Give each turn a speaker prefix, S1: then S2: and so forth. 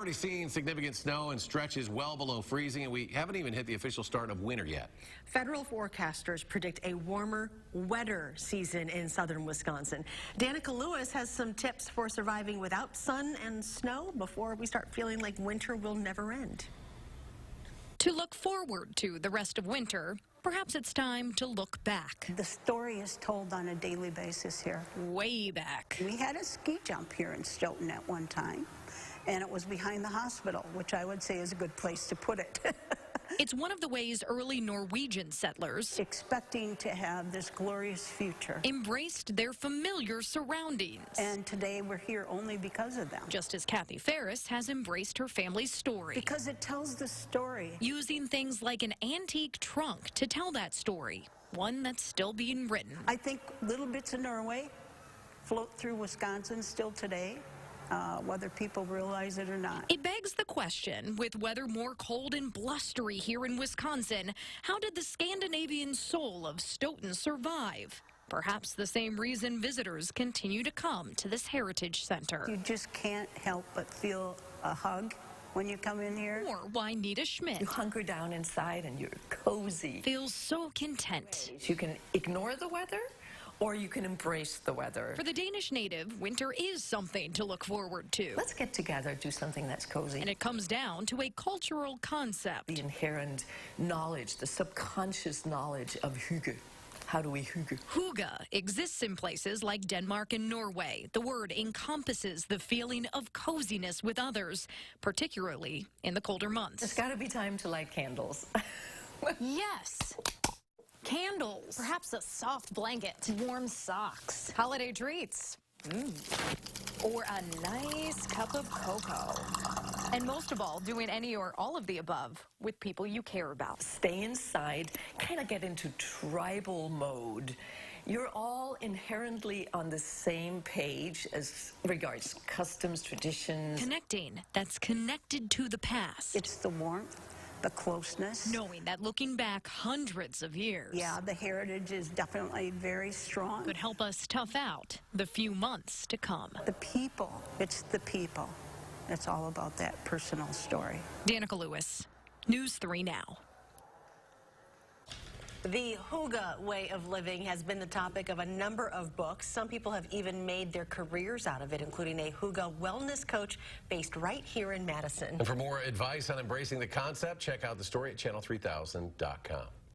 S1: Already seeing significant snow and stretches well below freezing, and we haven't even hit the official start of winter yet.
S2: Federal forecasters predict a warmer, wetter season in southern Wisconsin. Danica Lewis has some tips for surviving without sun and snow before we start feeling like winter will never end.
S3: To look forward to the rest of winter, perhaps it's time to look back.
S4: The story is told on a daily basis here.
S3: Way back.
S4: We had a ski jump here in Stoughton at one time, and it was behind the hospital, which I would say is a good place to put it.
S3: It's one of the ways early Norwegian settlers,
S4: expecting to have this glorious future,
S3: embraced their familiar surroundings.
S4: And today we're here only because of them.
S3: Just as Kathy Faris has embraced her family's story.
S4: Because it tells the story.
S3: Using things like an antique trunk to tell that story, one that's still being written.
S4: I think little bits of Norway float through Wisconsin still today. Whether people realize it or not.
S3: It begs the question, with weather more cold and blustery here in Wisconsin, how did the Scandinavian soul of Stoughton survive? Perhaps the same reason visitors continue to come to this heritage center.
S4: You just can't help but feel a hug when you come in here.
S3: Or why Nita Schmidt,
S5: you hunker down inside and you're cozy,
S3: feels so content.
S5: You can ignore the weather, or you can embrace the weather.
S3: For the Danish native, winter is something to look forward to.
S5: Let's get together, do something that's cozy.
S3: And it comes down to a cultural concept.
S5: The inherent knowledge, the subconscious knowledge of hygge. How do we hygge?
S3: Hygge exists in places like Denmark and Norway. The word encompasses the feeling of coziness with others, particularly in the colder months.
S5: There's got to be time to light candles.
S6: Yes. Candles, perhaps a soft blanket, warm socks, holiday treats, or a nice cup of cocoa. And most of all, doing any or all of the above with people you care about.
S5: Stay inside, kind of get into tribal mode. You're all inherently on the same page as regards customs, traditions.
S3: Connecting that's connected to the past.
S4: It's the warmth, the closeness.
S3: Knowing that looking back hundreds of years.
S4: Yeah, the heritage is definitely very strong.
S3: Could help us tough out the few months to come.
S4: The people, it's the people. It's all about that personal story.
S3: Danica Lewis, News 3 Now.
S2: The hygge way of living has been the topic of a number of books. Some people have even made their careers out of it, including a hygge wellness coach based right here in Madison.
S1: And for more advice on embracing the concept, check out the story at channel3000.com.